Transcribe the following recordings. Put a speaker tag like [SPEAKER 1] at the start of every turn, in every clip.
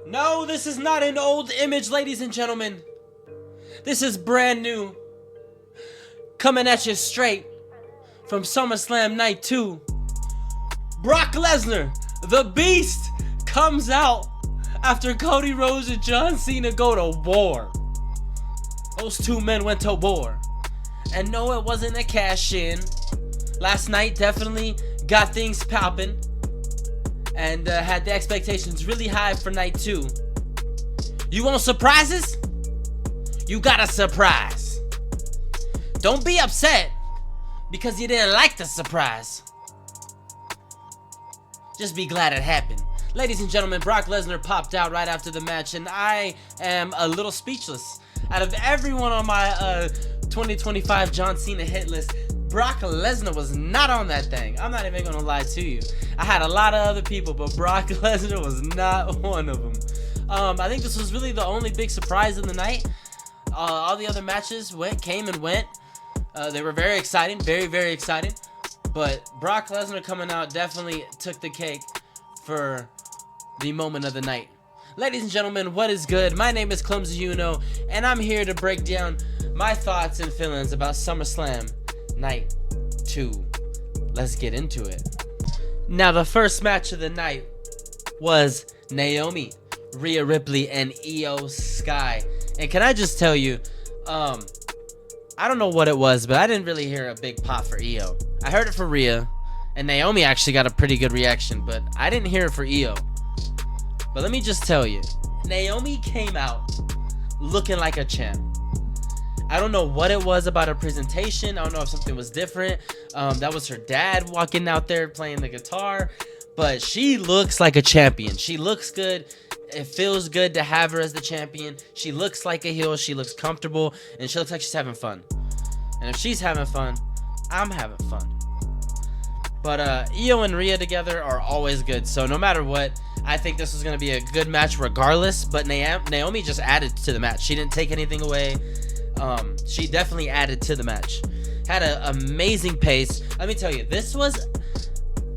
[SPEAKER 1] No, this is not an old image, ladies and gentlemen. This is brand new. Coming at you straight from Summerslam Night 2. Brock Lesnar, the Beast, comes out after Cody Rhodes and John Cena go to war. Those two men went to war. And no, it wasn't a cash-in. Last night definitely got things popping. And had the expectations really high for night 2. You want surprises? You got a surprise. Don't be upset because you didn't like the surprise. Just be glad it happened. Ladies and gentlemen, Brock Lesnar popped out right after the match, and I am a little speechless. Out of everyone on my 2025 John Cena hit list, Brock Lesnar was not on that thing. I'm not even gonna lie to you. I had a lot of other people, but Brock Lesnar was not one of them. I think this was really the only big surprise of the night. All the other matches came and went. They were very exciting, very exciting. But Brock Lesnar coming out definitely took the cake for the moment of the night. Ladies and gentlemen, what is good? My name is Clumsy Uno, and I'm here to break down my thoughts and feelings about SummerSlam Night 2. Let's get into it. Now, the first match of the night was Naomi, Rhea Ripley, and Io Sky. And can I just tell you, I don't know what it was, but I didn't really hear a big pop for Io. I heard it for Rhea, and Naomi actually got a pretty good reaction, but I didn't hear it for Io. But let me just tell you, Naomi came out looking like a champ. I don't know what it was about her presentation. I don't know if something was different. That was her dad walking out there playing the guitar, but she looks like a champion. She looks good. It feels good to have her as the champion. She looks like a heel. She looks comfortable, and she looks like she's having fun. And if she's having fun, I'm having fun. But Io and Rhea together are always good. So no matter what, I think this was going to be a good match regardless. But Naomi just added to the match. She didn't take anything away. She definitely added to the match. Had an amazing pace. Let me tell you, this was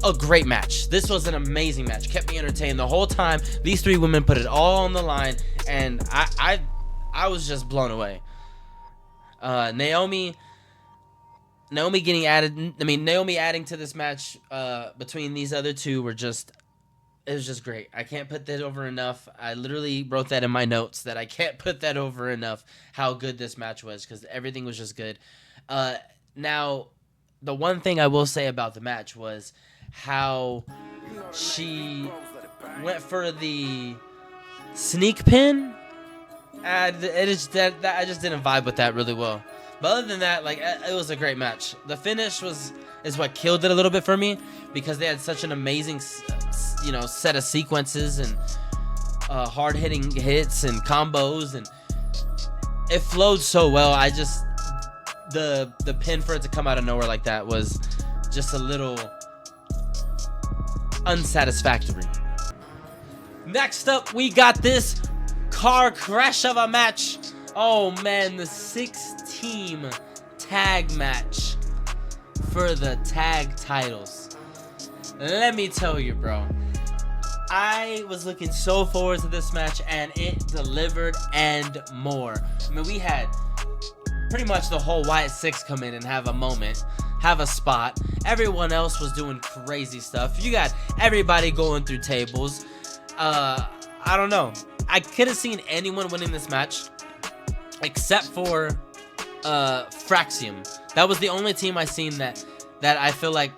[SPEAKER 1] a great match. This was an amazing match. Kept me entertained the whole time. These three women put it all on the line, and I was just blown away. Naomi getting added. I mean, Naomi adding to this match between these other two were just. It was just great. I can't put that over enough. I literally wrote that in my notes that I can't put that over enough how good this match was because everything was just good. Now, the one thing I will say about the match was how she went for the sneak pin. I just didn't vibe with that really well. But other than that, like, it was a great match. The finish is what killed it a little bit for me because they had such an amazing, set of sequences and hard-hitting hits and combos, and it flowed so well. I just the pin for it to come out of nowhere like that was just a little unsatisfactory. Next up, we got this car crash of a match. Oh man, the 6-team tag match for the tag titles. Let me tell you, bro, I was looking so forward to this match, and it delivered and more. I mean, we had pretty much the whole Wyatt Six come in and have a moment, have a spot. Everyone else was doing crazy stuff. You got everybody going through tables. I don't know. I could have seen anyone winning this match except for Fraxium. That was the only team I seen that I feel like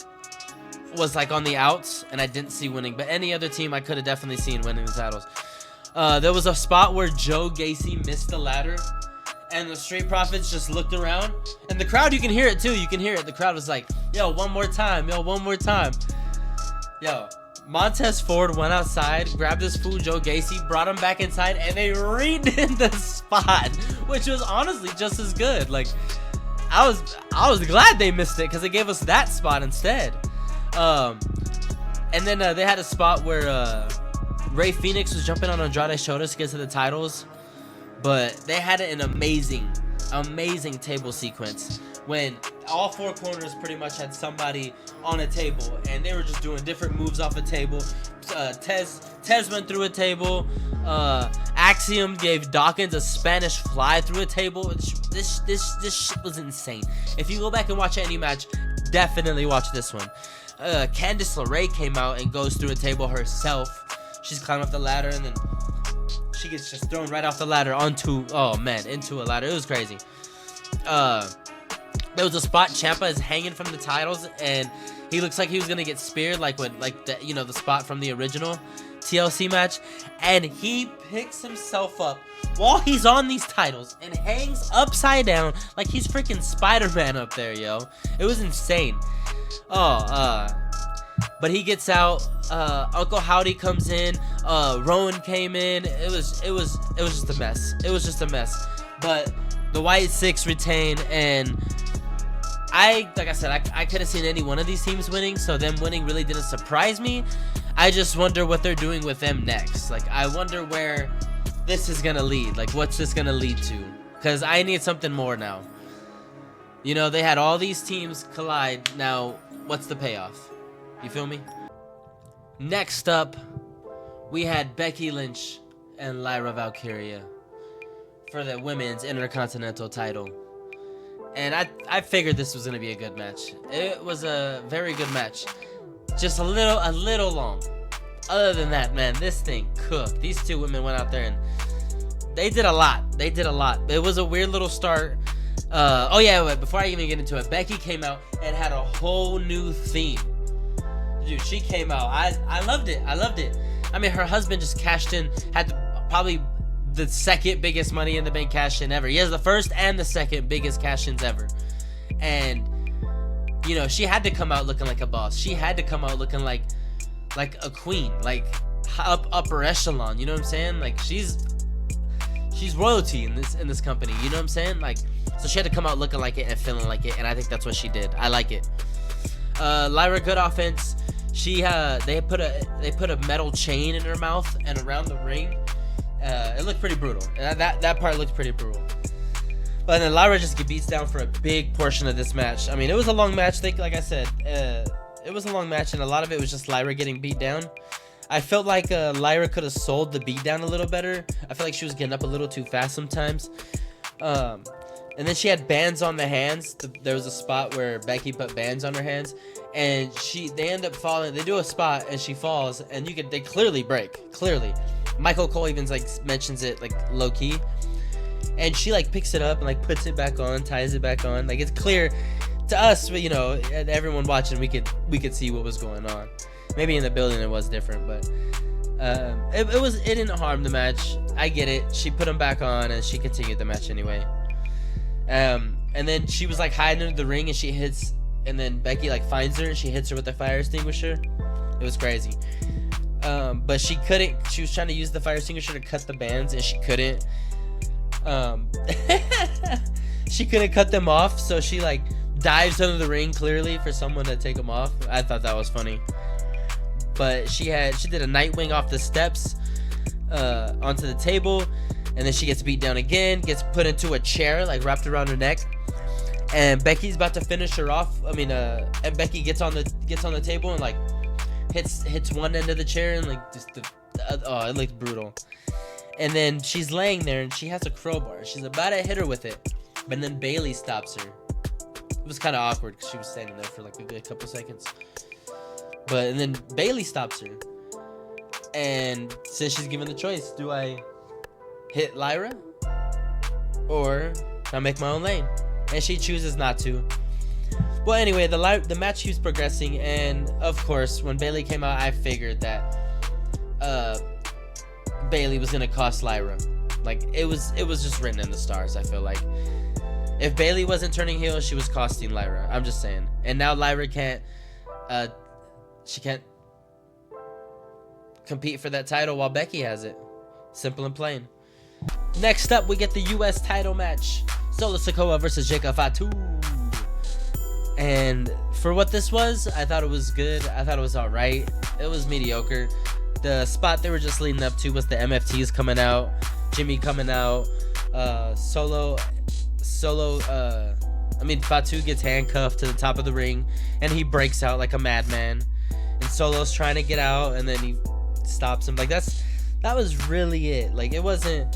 [SPEAKER 1] was like on the outs and I didn't see winning. But any other team I could have definitely seen winning the titles. There was a spot where Joe Gacy missed the ladder and the Street Profits just looked around. And the crowd, you can hear it too. You can hear it. The crowd was like, yo, one more time. Yo, one more time. Yo, Montez Ford went outside, grabbed his fool Joe Gacy, brought him back inside, and they redid the spot, which was honestly just as good. Like, I was glad they missed it because they gave us that spot instead. And then they had a spot where Rey Fenix was jumping on Andrade's shoulders to get to the titles, but they had an amazing table sequence when all four corners pretty much had somebody on a table and they were just doing different moves off a table. Tez went through a table. Axiom gave Dawkins a Spanish fly through a table. This shit was insane. If you go back and watch any match, definitely watch this one. Candice LeRae came out and goes through a table herself. She's climbing up the ladder and then she gets just thrown right off the ladder into a ladder. It was crazy. There was a spot Ciampa is hanging from the titles and he looks like he was gonna get speared like the spot from the original TLC match, and he picks himself up while he's on these titles and hangs upside down like he's freaking Spider-Man up there, yo. It was insane. But he gets out. Uncle Howdy comes in. Rowan came in. It was just a mess. It was just a mess. But the White Six retain, and like I said, I could have seen any one of these teams winning, so them winning really didn't surprise me. I just wonder what they're doing with them next. Like, I wonder where this is gonna lead. Like, what's this gonna lead to? Because I need something more now. You know, they had all these teams collide. Now, what's the payoff? You feel me? Next up, we had Becky Lynch and Lyra Valkyria for the women's Intercontinental title. And I figured this was gonna be a good match. It was a very good match. Just a little long. Other than that, man, this thing cooked. These two women went out there and they did a lot. It was a weird little start. Wait, before I even get into it, Becky came out and had a whole new theme. Dude, she came out. I loved it. I mean, her husband just cashed in, had probably the second biggest Money in the Bank cash in ever. He has the first and the second biggest cash ins ever. And you know, she had to come out looking like a boss. She had to come out looking like a queen, like upper echelon. You know what I'm saying? Like she's royalty in this company. You know what I'm saying? Like, so she had to come out looking like it and feeling like it, and I think that's what she did. I like it. Lyra, good offense. They put a metal chain in her mouth and around the ring. It looked pretty brutal. That part looked pretty brutal. But then Lyra just beats down for a big portion of this match. I mean, it was a long match. Like I said, it was a long match, and a lot of it was just Lyra getting beat down. I felt like Lyra could have sold the beat down a little better. I feel like she was getting up a little too fast sometimes. And then she had bands on the hands. There was a spot where Becky put bands on her hands, and they end up falling. They do a spot, and she falls, and they clearly break. Clearly, Michael Cole even mentions it low key. And she picks it up and puts it back on, ties it back on. It's clear to us, but everyone watching, we could see what was going on. Maybe in the building it was different, but it didn't harm the match. I get it. She put them back on and she continued the match anyway. And then she was hiding under the ring and she hits, and then Becky finds her and she hits her with the fire extinguisher. It was crazy. But she couldn't. She was trying to use the fire extinguisher to cut the bands and she couldn't. She couldn't cut them off, so she dives under the ring clearly for someone to take them off. I thought that was funny. But she did a Nightwing off the steps onto the table, and then she gets beat down again, gets put into a chair wrapped around her neck, and Becky's about to finish her off. And Becky gets on the table and hits one end of the chair and it looked brutal. And then she's laying there and she has a crowbar. She's about to hit her with it, but then Bayley stops her. It was kind of awkward because she was standing there for a couple seconds. And then Bayley stops her and says she's given the choice: do I hit Lyra or I make my own lane? And she chooses not to. Well, anyway, the match keeps progressing, and of course, when Bayley came out, I figured that Bayley was gonna cost Lyra. It was just written in the stars. I feel like if Bayley wasn't turning heel, she was costing Lyra. I'm just saying. And now Lyra can't compete for that title while Becky has it. Simple and plain. Next up, we get the U.S. title match: Solo Sikoa versus Jacob Fatu. And for what this was, I thought it was good. I thought it was alright. It was mediocre. The spot they were just leading up to was the MFTs coming out, Jimmy coming out, Fatu gets handcuffed to the top of the ring, and he breaks out like a madman. And Solo's trying to get out, and then stops him. Like that was really it. Like it wasn't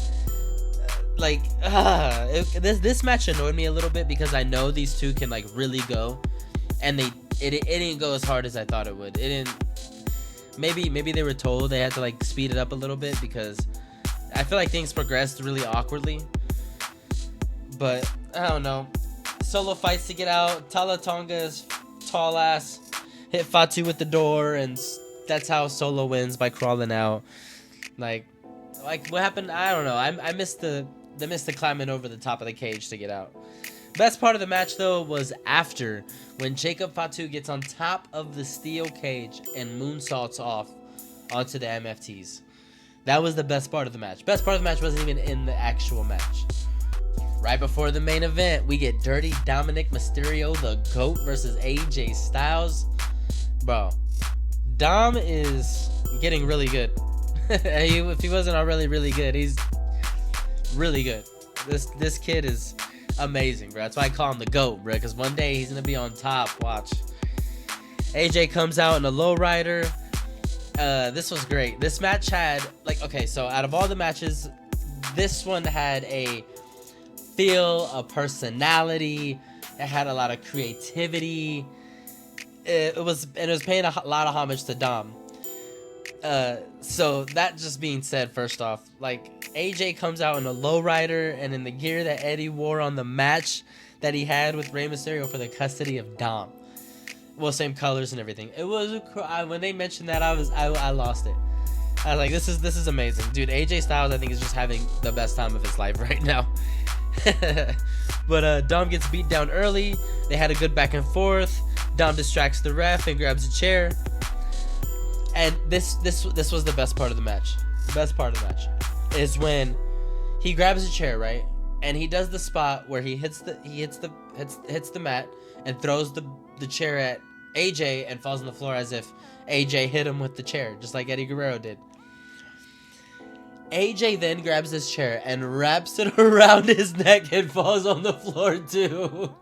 [SPEAKER 1] like this match annoyed me a little bit because I know these two can like really go, and it didn't go as hard as I thought it would. It didn't. Maybe they were told they had to like speed it up a little bit because I feel like things progressed really awkwardly. But I don't know. Solo fights to get out. Tala Tonga's tall ass hit Fatu with the door, and that's how Solo wins, by crawling out. Like what happened? I don't know. I missed the climbing over the top of the cage to get out. Best part of the match though was after, when Jacob Fatu gets on top of the steel cage and moonsaults off onto the MFTs. That was the best part of the match. Best part of the match wasn't even in the actual match. Right before the main event, we get Dirty Dominic Mysterio, the GOAT, versus AJ Styles. Bro, Dom is getting really good. If he wasn't already really good, he's really good. This kid is amazing, bro. That's why I call him the GOAT, bro, because one day he's gonna be on top. Watch. AJ comes out in a lowrider. This was great. This match had, like, okay, so out of all the matches, this one had a feel, a personality. It had a lot of creativity. It was paying a lot of homage to Dom. So that just being said, first off, like, AJ comes out in a lowrider and in the gear that Eddie wore on the match that he had with Rey Mysterio for the custody of Dom. Well, same colors and everything. It was when they mentioned that, I lost it. I was like, this is amazing, dude. AJ Styles, I think, is just having the best time of his life right now. But Dom gets beat down early. They had a good back and forth. Dom distracts the ref and grabs a chair. And this was the best part of the match. The best part of the match is when he grabs a chair, right? And he does the spot where he hits the mat and throws the chair at AJ and falls on the floor as if AJ hit him with the chair, just like Eddie Guerrero did. AJ then grabs his chair and wraps it around his neck and falls on the floor too.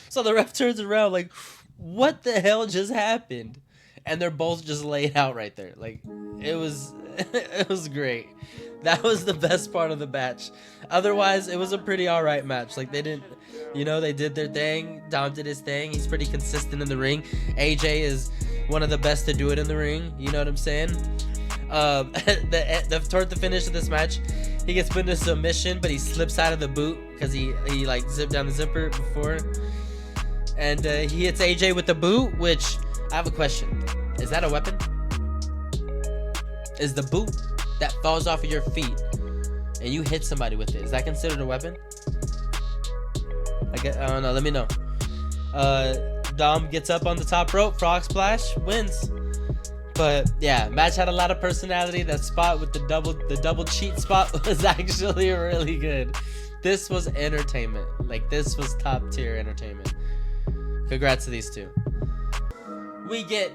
[SPEAKER 1] So the ref turns around like, what the hell just happened? And they're both just laid out right there. Like, it was great. That was the best part of the match. Otherwise, it was a pretty alright match. Like, they did their thing. Dom did his thing. He's pretty consistent in the ring. AJ is one of the best to do it in the ring. You know what I'm saying? Toward the finish of this match, he gets put into submission, but he slips out of the boot because he like zipped down the zipper before. And he hits AJ with the boot, which, I have a question. Is that a weapon? Is the boot that falls off of your feet and you hit somebody with it, is that considered a weapon? I don't know. Let me know. Dom gets up on the top rope, frog splash, wins. But yeah, match had a lot of personality. That spot with the double cheat spot was actually really good. This was entertainment. Like, this was top tier entertainment. Congrats to these two. We get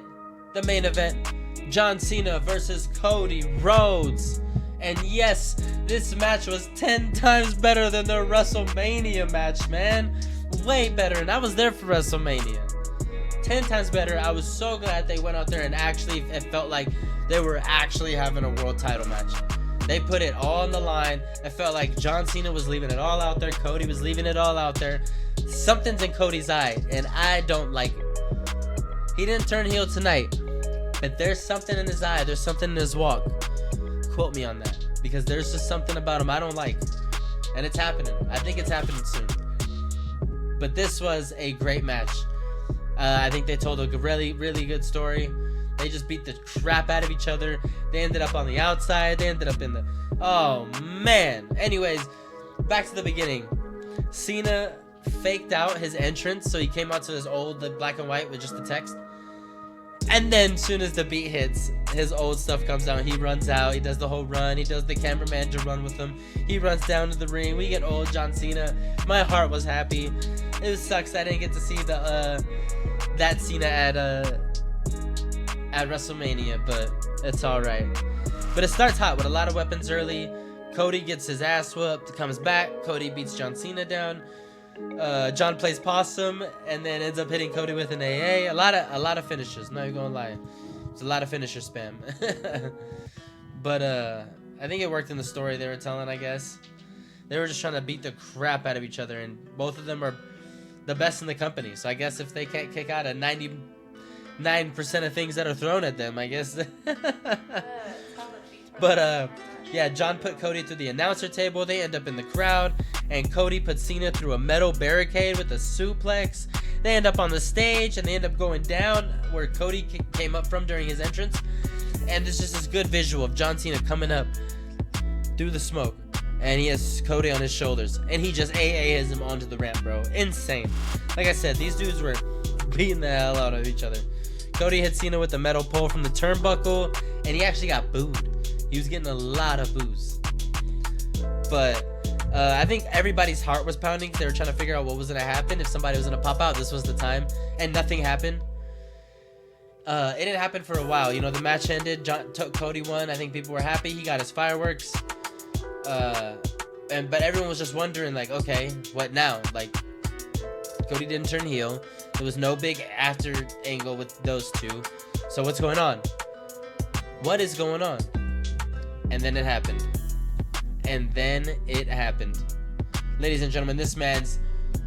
[SPEAKER 1] the main event, John Cena versus Cody Rhodes. And yes, this match was 10 times better than the WrestleMania match, man. Way better, and I was there for WrestleMania. 10 times better. I was so glad they went out there and actually, it felt like they were actually having a world title match. They put it all on the line. It felt like John Cena was leaving it all out there. Cody was leaving it all out there. Something's in Cody's eye, and I don't like it. He didn't turn heel tonight, but there's something in his eye. There's something in his walk. Quote me on that, because there's just something about him I don't like, and it's happening. I think it's happening soon. But this was a great match. I think they told a really, really good story. They just beat the crap out of each other. They ended up on the outside. They ended up in the... Oh, man. Anyways, back to the beginning. Cena faked out his entrance, so he came out to his old black and white with just the text. And then, soon as the beat hits, his old stuff comes out. He runs out. He does the whole run. He does the cameraman to run with him. He runs down to the ring. We get old John Cena. My heart was happy. It sucks I didn't get to see that Cena at WrestleMania, but it's all right. But it starts hot with a lot of weapons early. Cody gets his ass whooped, comes back. Cody beats John Cena down. John plays possum and then ends up hitting Cody with an AA. A lot of finishes, not even gonna lie. It's a lot of finisher spam. But I think it worked in the story they were telling, I guess. They were just trying to beat the crap out of each other, and both of them are the best in the company. So I guess if they can't kick out a 99% of things that are thrown at them, I guess. But yeah, John put Cody through the announcer table. They end up in the crowd, and Cody put Cena through a metal barricade with a suplex. They end up on the stage, and they end up going down where Cody came up from during his entrance. And there's just this good visual of John Cena coming up through the smoke, and he has Cody on his shoulders, and he just AAs him onto the ramp, bro. Insane. Like I said, these dudes were beating the hell out of each other. Cody hit Cena with the metal pole from the turnbuckle, and he actually got booed. He was getting a lot of boos. But I think everybody's heart was pounding. They were trying to figure out what was going to happen. If somebody was going to pop out, this was the time. And nothing happened. It didn't happen for a while. You know, the match ended. Cody won. I think people were happy. He got his fireworks. But everyone was just wondering, like, okay, what now? Like, Cody didn't turn heel. There was no big after angle with those two. So what's going on? What is going on? And then it happened. And then it happened. Ladies and gentlemen, this man's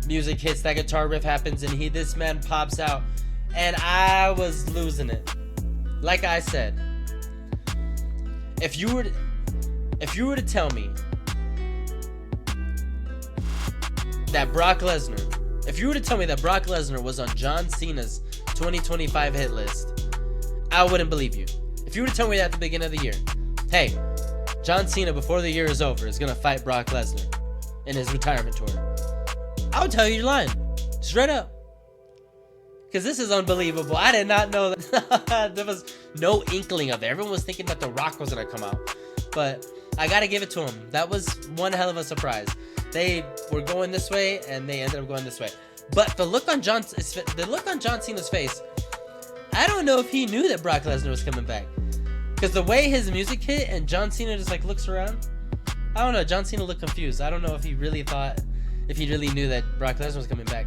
[SPEAKER 1] music hits, that guitar riff happens, and this man pops out. And I was losing it. Like I said, if you were to tell me that Brock Lesnar, was on John Cena's 2025 hit list, I wouldn't believe you. If you were to tell me that at the beginning of the year, hey, John Cena before the year is over is gonna fight Brock Lesnar in his retirement tour, I would tell you you're lying, straight up. Because this is unbelievable. I did not know that. There was no inkling of it. Everyone was thinking that The Rock was going to come out. But I got to give it to him. That was one hell of a surprise. They were going this way, and they ended up going this way. But the look on John Cena's face, I don't know if he knew that Brock Lesnar was coming back. Because the way his music hit, and John Cena just like looks around, I don't know. John Cena looked confused. I don't know if he really knew that Brock Lesnar was coming back.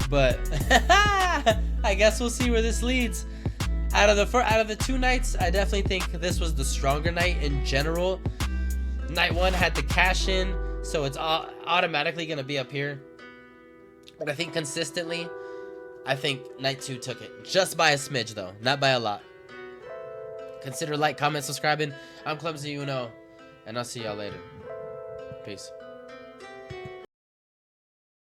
[SPEAKER 1] But I guess we'll see where this leads. Out of the two nights, I definitely think this was the stronger night in general. Night one had the cash in, so it's automatically going to be up here. But I think consistently, I think night two took it. Just by a smidge, though. Not by a lot. Consider like, comment, subscribing. I'm Clumsy Uno, and I'll see y'all later. Peace.